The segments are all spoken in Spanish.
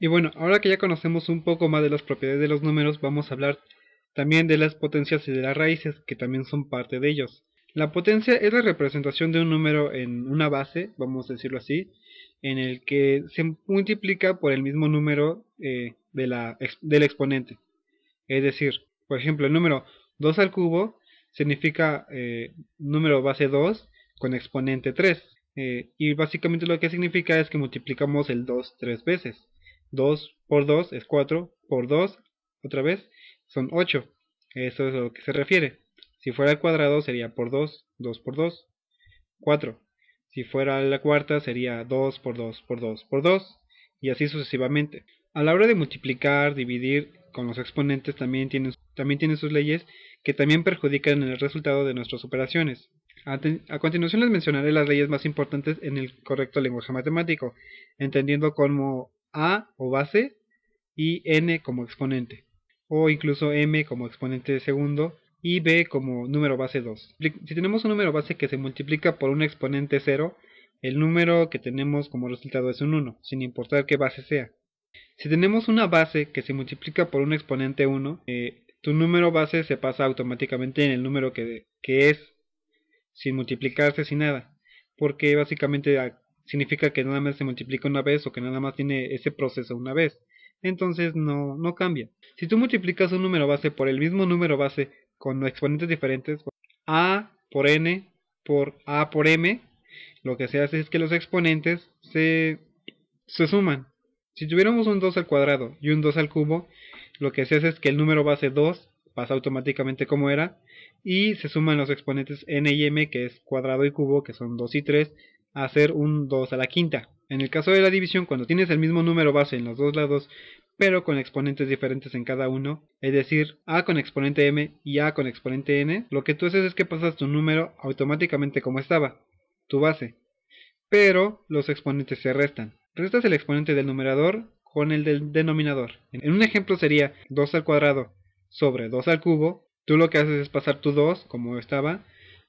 Y bueno, ahora que ya conocemos un poco más de las propiedades de los números, vamos a hablar también de las potencias y de las raíces, que también son parte de ellos. La potencia es la representación de un número en una base, vamos a decirlo así, en el que se multiplica por el mismo número del exponente. Es decir, por ejemplo, el número 2 al cubo significa número base 2 con exponente 3. Y básicamente lo que significa es que multiplicamos el 2 tres veces. 2 por 2 es 4, por 2 otra vez son 8. Eso es a lo que se refiere. Si fuera al cuadrado sería por 2, 2 por 2, 4. Si fuera la cuarta sería 2 por 2 por 2 por 2 y así sucesivamente. A la hora de multiplicar, dividir con los exponentes también tienen sus leyes que también perjudican el resultado de nuestras operaciones. A continuación les mencionaré las leyes más importantes en el correcto lenguaje matemático, entendiendo como A o base y N como exponente, o incluso M como exponente segundo y B como número base 2. Si tenemos un número base que se multiplica por un exponente 0, el número que tenemos como resultado es un 1, sin importar qué base sea. Si tenemos una base que se multiplica por un exponente 1, tu número base se pasa automáticamente en el número que es, sin multiplicarse, sin nada, porque básicamente significa que nada más se multiplica una vez o que nada más tiene ese proceso una vez. Entonces no cambia. Si tú multiplicas un número base por el mismo número base con exponentes diferentes, a por n por a por m, lo que se hace es que los exponentes se suman. Si tuviéramos un 2 al cuadrado y un 2 al cubo, lo que se hace es que el número base 2 pasa automáticamente como era y se suman los exponentes n y m, que es cuadrado y cubo, que son 2 y 3, a hacer un 2 a la quinta. En el caso de la división, cuando tienes el mismo número base en los dos lados, pero con exponentes diferentes en cada uno, es decir, a con exponente m y a con exponente n, lo que tú haces es que pasas tu número automáticamente como estaba, tu base, pero los exponentes se restan. Restas el exponente del numerador con el del denominador. En un ejemplo sería 2 al cuadrado sobre 2 al cubo. Tú lo que haces es pasar tu 2 como estaba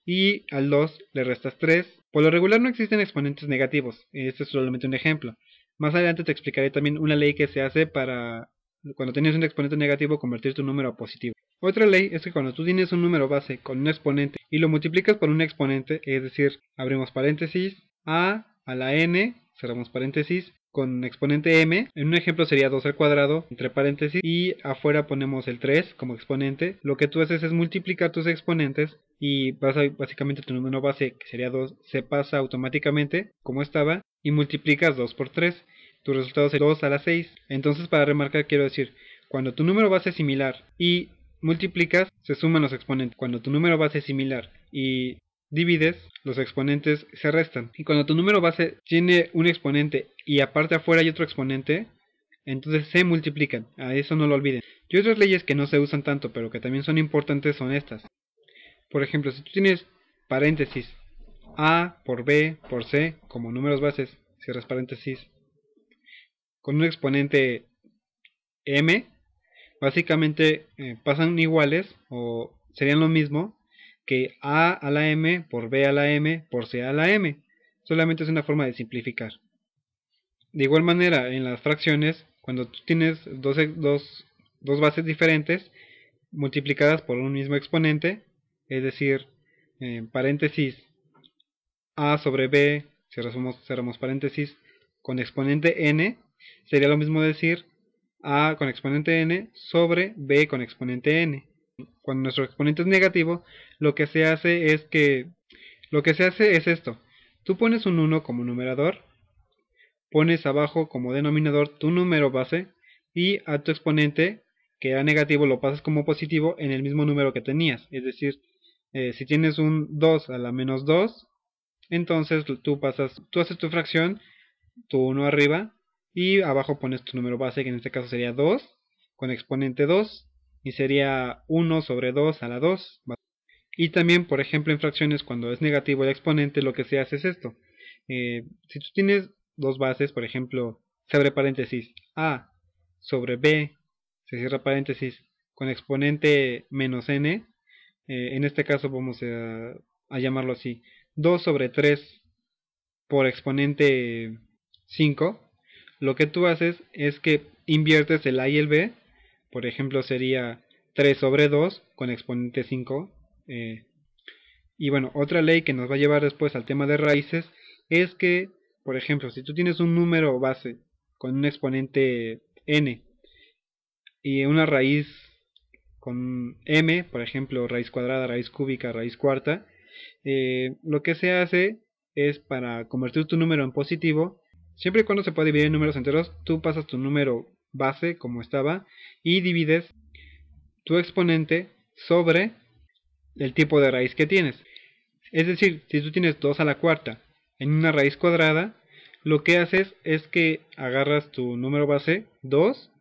y al 2 le restas 3. Por lo regular no existen exponentes negativos. Este es solamente un ejemplo. Más adelante te explicaré también una ley que se hace para cuando tienes un exponente negativo convertir tu número a positivo. Otra ley es que cuando tú tienes un número base con un exponente y lo multiplicas por un exponente, es decir, abrimos paréntesis, a la n, cerramos paréntesis, con exponente m, en un ejemplo sería 2 al cuadrado, entre paréntesis, y afuera ponemos el 3 como exponente. Lo que tú haces es multiplicar tus exponentes y básicamente tu número base, que sería 2, se pasa automáticamente como estaba y multiplicas 2 por 3. Tu resultado es 2 a la 6. Entonces, para remarcar, quiero decir, cuando tu número base es similar y multiplicas, se suman los exponentes. Cuando tu número base es similar y divides, los exponentes se restan. Y cuando tu número base tiene un exponente y aparte afuera hay otro exponente, entonces se multiplican. A eso no lo olviden. Y otras leyes que no se usan tanto, pero que también son importantes, son estas. Por ejemplo, si tú tienes paréntesis A por B por C como números bases, cierras paréntesis, con un exponente M, básicamente pasan iguales o serían lo mismo que a la m por b a la m por c a la m. Solamente es una forma de simplificar. De igual manera, en las fracciones, cuando tú tienes dos bases diferentes multiplicadas por un mismo exponente, es decir, paréntesis a sobre b, cerramos paréntesis, con exponente n, sería lo mismo decir a con exponente n sobre b con exponente n. Cuando nuestro exponente es negativo, lo que se hace es esto. Tú pones un 1 como numerador, pones abajo como denominador tu número base y a tu exponente que era negativo lo pasas como positivo en el mismo número que tenías. Es decir, si tienes un 2 a la menos 2, entonces tú haces tu fracción, tu 1 arriba, y abajo pones tu número base, que en este caso sería 2, con exponente 2, y sería 1 sobre 2 a la 2. Y también, por ejemplo, en fracciones, cuando es negativo el exponente, lo que se hace es esto. Si tú tienes dos bases, por ejemplo, se abre paréntesis a sobre b, se cierra paréntesis, con exponente menos n, en este caso vamos a llamarlo así, 2 sobre 3 por exponente 5, lo que tú haces es que inviertes el a y el b. Por ejemplo, sería 3 sobre 2 con exponente 5. Y bueno, otra ley que nos va a llevar después al tema de raíces es que, por ejemplo, si tú tienes un número base con un exponente n y una raíz con m, por ejemplo, raíz cuadrada, raíz cúbica, raíz cuarta, lo que se hace es, para convertir tu número en positivo, siempre y cuando se pueda dividir en números enteros, tú pasas tu número base como estaba y divides tu exponente sobre el tipo de raíz que tienes. Es decir, si tú tienes 2 a la cuarta en una raíz cuadrada, lo que haces es que agarras tu número base 2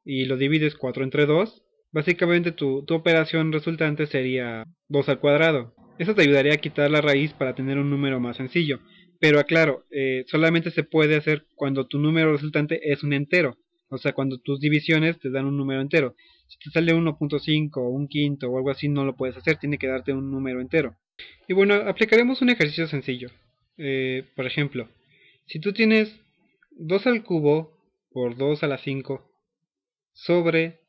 y lo divides 4 entre 2. Básicamente tu operación resultante sería 2 al cuadrado. Eso te ayudaría a quitar la raíz para tener un número más sencillo. Pero aclaro, solamente se puede hacer cuando tu número resultante es un entero. O sea, cuando tus divisiones te dan un número entero. Si te sale 1.5 o un quinto o algo así, no lo puedes hacer, tiene que darte un número entero. Y bueno, aplicaremos un ejercicio sencillo. Por ejemplo, si tú tienes 2 al cubo por 2 a la 5 sobre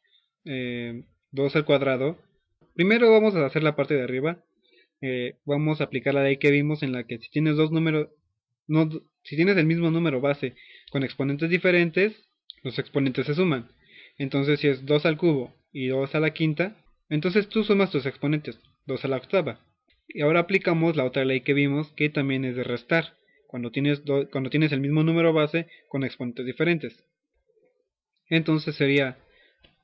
2 al cuadrado, primero vamos a hacer la parte de arriba. Vamos a aplicar la ley que vimos en la que si tienes dos números, no, si tienes el mismo número base con exponentes diferentes, los exponentes se suman. Entonces si es 2 al cubo y 2 a la quinta, entonces tú sumas tus exponentes, 2 a la octava. Y ahora aplicamos la otra ley que vimos, que también es de restar, cuando tienes el mismo número base con exponentes diferentes. Entonces sería,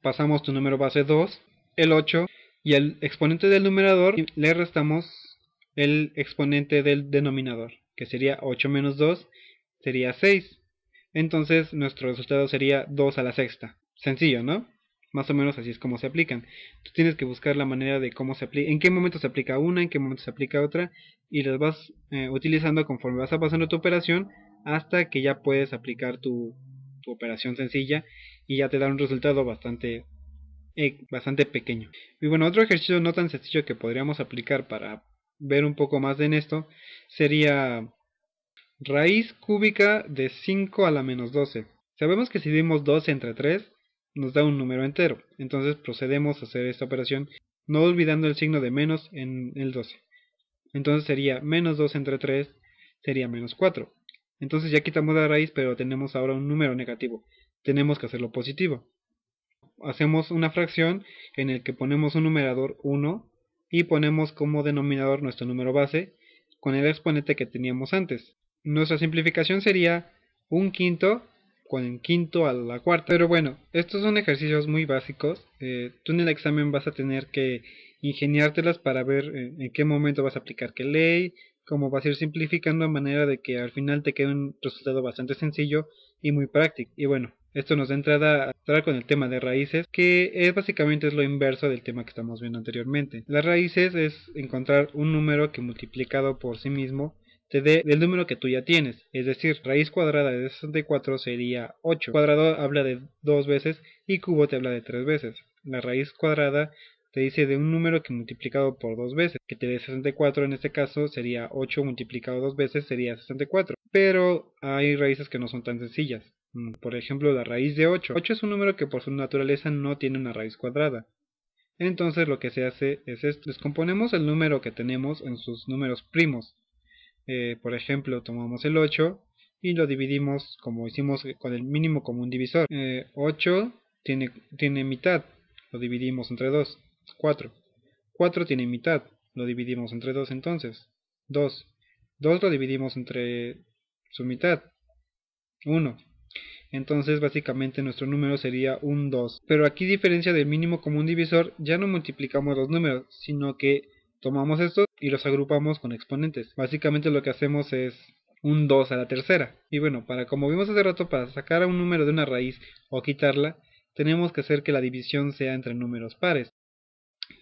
pasamos tu número base 2, el 8, y al exponente del numerador le restamos el exponente del denominador, que sería 8 menos 2, sería 6. Entonces nuestro resultado sería 2 a la sexta. Sencillo, ¿no? Más o menos así es como se aplican. Tú tienes que buscar la manera de cómo se aplica, en qué momento se aplica una, en qué momento se aplica otra, y las vas utilizando conforme vas pasando tu operación hasta que ya puedes aplicar tu operación sencilla y ya te da un resultado bastante pequeño. Y bueno, otro ejercicio no tan sencillo que podríamos aplicar para ver un poco más en esto sería raíz cúbica de 5 a la menos 12. Sabemos que si dividimos 12 entre 3 nos da un número entero, entonces procedemos a hacer esta operación no olvidando el signo de menos en el 12. Entonces sería menos 2 entre 3 sería menos 4. Entonces ya quitamos la raíz, pero tenemos ahora un número negativo. Tenemos que hacerlo positivo. Hacemos una fracción en el que ponemos un numerador 1 y ponemos como denominador nuestro número base con el exponente que teníamos antes. Nuestra simplificación sería un quinto con el quinto a la cuarta. Pero bueno, estos son ejercicios muy básicos. Tú en el examen vas a tener que ingeniártelas para ver en qué momento vas a aplicar qué ley, cómo vas a ir simplificando de manera de que al final te quede un resultado bastante sencillo y muy práctico. Y bueno, esto nos da entrada a entrar con el tema de raíces, que básicamente es lo inverso del tema que estamos viendo anteriormente. Las raíces es encontrar un número que multiplicado por sí mismo te dé el número que tú ya tienes, es decir, raíz cuadrada de 64 sería 8. Cuadrado habla de 2 veces y cubo te habla de 3 veces. La raíz cuadrada te dice de un número que multiplicado por 2 veces, que te dé 64, en este caso sería 8 multiplicado 2 veces sería 64. Pero hay raíces que no son tan sencillas. Por ejemplo, la raíz de 8. 8 es un número que por su naturaleza no tiene una raíz cuadrada. Entonces lo que se hace es esto. Descomponemos el número que tenemos en sus números primos. Por ejemplo, tomamos el 8 y lo dividimos como hicimos con el mínimo común divisor. 8 tiene mitad, lo dividimos entre 2, 4. 4 tiene mitad, lo dividimos entre 2 entonces. 2. 2 lo dividimos entre su mitad, 1. Entonces básicamente nuestro número sería un 2. Pero aquí, diferencia del mínimo común divisor, ya no multiplicamos los números, sino que tomamos estos y los agrupamos con exponentes. Básicamente lo que hacemos es un 2 a la tercera. Y bueno, como vimos hace rato, para sacar a un número de una raíz o quitarla, tenemos que hacer que la división sea entre números pares.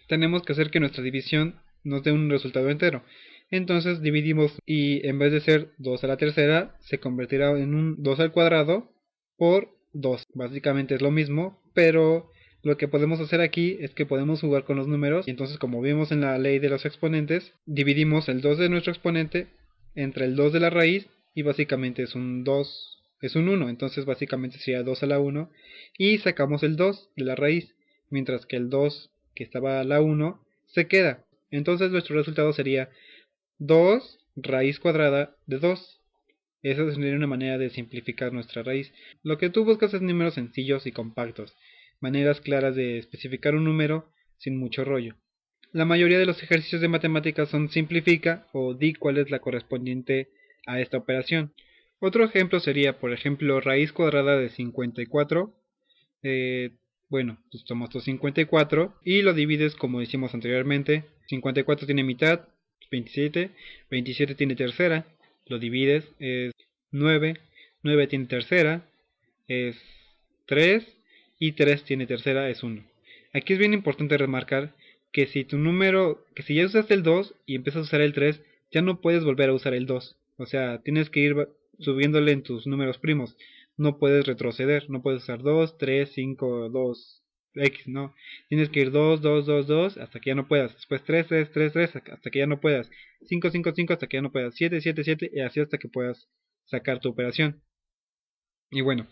Tenemos que hacer que nuestra división nos dé un resultado entero. Entonces dividimos y en vez de ser 2 a la tercera, se convertirá en un 2 al cuadrado por 2. Básicamente es lo mismo, pero lo que podemos hacer aquí es que podemos jugar con los números. Y entonces, como vimos en la ley de los exponentes, dividimos el 2 de nuestro exponente entre el 2 de la raíz y básicamente es un 2 es un 1, entonces básicamente sería 2 a la 1 y sacamos el 2 de la raíz, mientras que el 2 que estaba a la 1 se queda. Entonces nuestro resultado sería 2 raíz cuadrada de 2. Esa sería una manera de simplificar nuestra raíz. Lo que tú buscas es números sencillos y compactos, maneras claras de especificar un número sin mucho rollo. La mayoría de los ejercicios de matemáticas son simplifica o di cuál es la correspondiente a esta operación. Otro ejemplo sería, por ejemplo, raíz cuadrada de 54. Bueno, pues tomas tu 54 y lo divides como hicimos anteriormente. 54 tiene mitad, 27. 27 tiene tercera, lo divides, es 9. 9 tiene tercera, es 3. Y 3 tiene tercera, es 1. Aquí es bien importante remarcar que si tu número, que si ya usaste el 2 y empiezas a usar el 3, ya no puedes volver a usar el 2. O sea, tienes que ir subiéndole en tus números primos. No puedes retroceder, no puedes usar 2, 3, 5, 2, X, no. Tienes que ir 2, 2, 2, 2 hasta que ya no puedas. Después 3, 3, 3, 3 hasta que ya no puedas. 5, 5, 5 hasta que ya no puedas. 7, 7, 7 y así hasta que puedas sacar tu operación. Y bueno,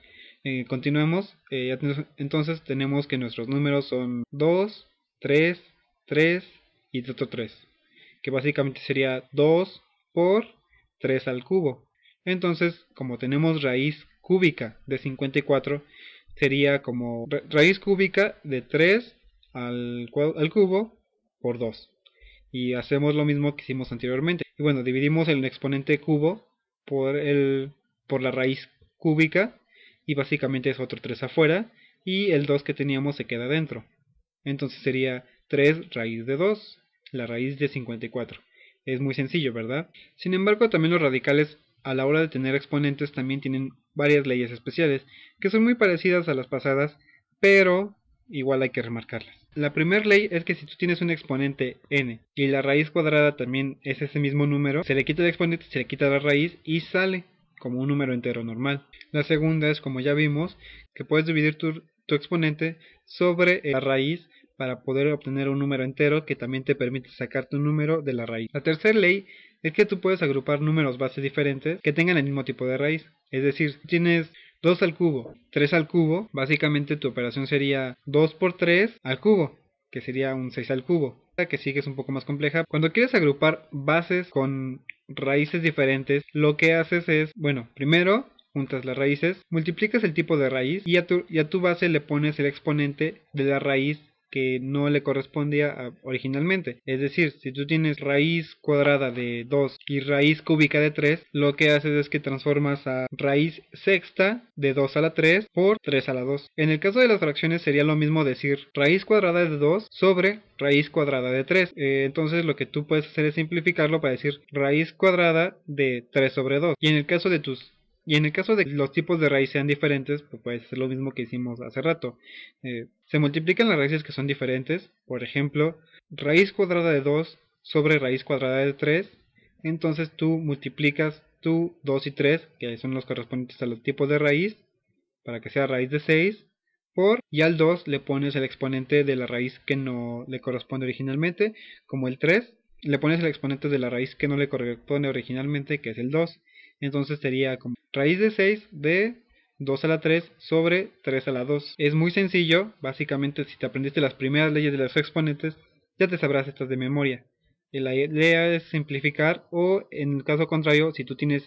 continuemos. Entonces tenemos que nuestros números son 2, 3, 3 y otro 3. Que básicamente sería 2 por 3 al cubo. Entonces, como tenemos raíz cúbica de 54, sería como raíz cúbica de 3 al cubo por 2. Y hacemos lo mismo que hicimos anteriormente. Y bueno, dividimos el exponente cubo por, por la raíz cúbica y básicamente es otro 3 afuera y el 2 que teníamos se queda dentro. Entonces sería 3 raíz de 2, la raíz de 54. Es muy sencillo, ¿verdad? Sin embargo, también los radicales a la hora de tener exponentes también tienen varias leyes especiales que son muy parecidas a las pasadas, pero igual hay que remarcarlas. La primera ley es que si tú tienes un exponente n y la raíz cuadrada también es ese mismo número, se le quita el exponente, se le quita la raíz y sale como un número entero normal. La segunda es, como ya vimos, que puedes dividir tu exponente sobre la raíz para poder obtener un número entero que también te permite sacarte un número de la raíz. La tercera ley es que tú puedes agrupar números bases diferentes que tengan el mismo tipo de raíz. Es decir, si tienes 2 al cubo, 3 al cubo, básicamente tu operación sería 2 por 3 al cubo, que sería un 6 al cubo. La que sigue es un poco más compleja. Cuando quieres agrupar bases con raíces diferentes, lo que haces es, bueno, primero juntas las raíces, multiplicas el tipo de raíz y a tu base le pones el exponente de la raíz que no le correspondía originalmente. Es decir, si tú tienes raíz cuadrada de 2 y raíz cúbica de 3, lo que haces es que transformas a raíz sexta de 2 a la 3 por 3 a la 2. En el caso de las fracciones sería lo mismo decir raíz cuadrada de 2 sobre raíz cuadrada de 3. Entonces lo que tú puedes hacer es simplificarlo para decir raíz cuadrada de 3 sobre 2. Y en el caso de que los tipos de raíz sean diferentes, pues puede ser lo mismo que hicimos hace rato. Se multiplican las raíces que son diferentes. Por ejemplo, raíz cuadrada de 2 sobre raíz cuadrada de 3. Entonces tú multiplicas tu 2 y 3, que son los correspondientes a los tipos de raíz, para que sea raíz de 6, y al 2 le pones el exponente de la raíz que no le corresponde originalmente, como el 3. Le pones el exponente de la raíz que no le corresponde originalmente, que es el 2. Entonces sería como raíz de 6 de 2 a la 3 sobre 3 a la 2. Es muy sencillo, básicamente si te aprendiste las primeras leyes de los exponentes, ya te sabrás estas de memoria. Y la idea es simplificar, o en el caso contrario, si tú tienes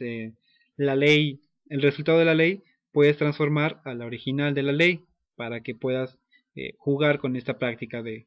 la ley, el resultado de la ley, puedes transformar a la original de la ley para que puedas jugar con esta práctica de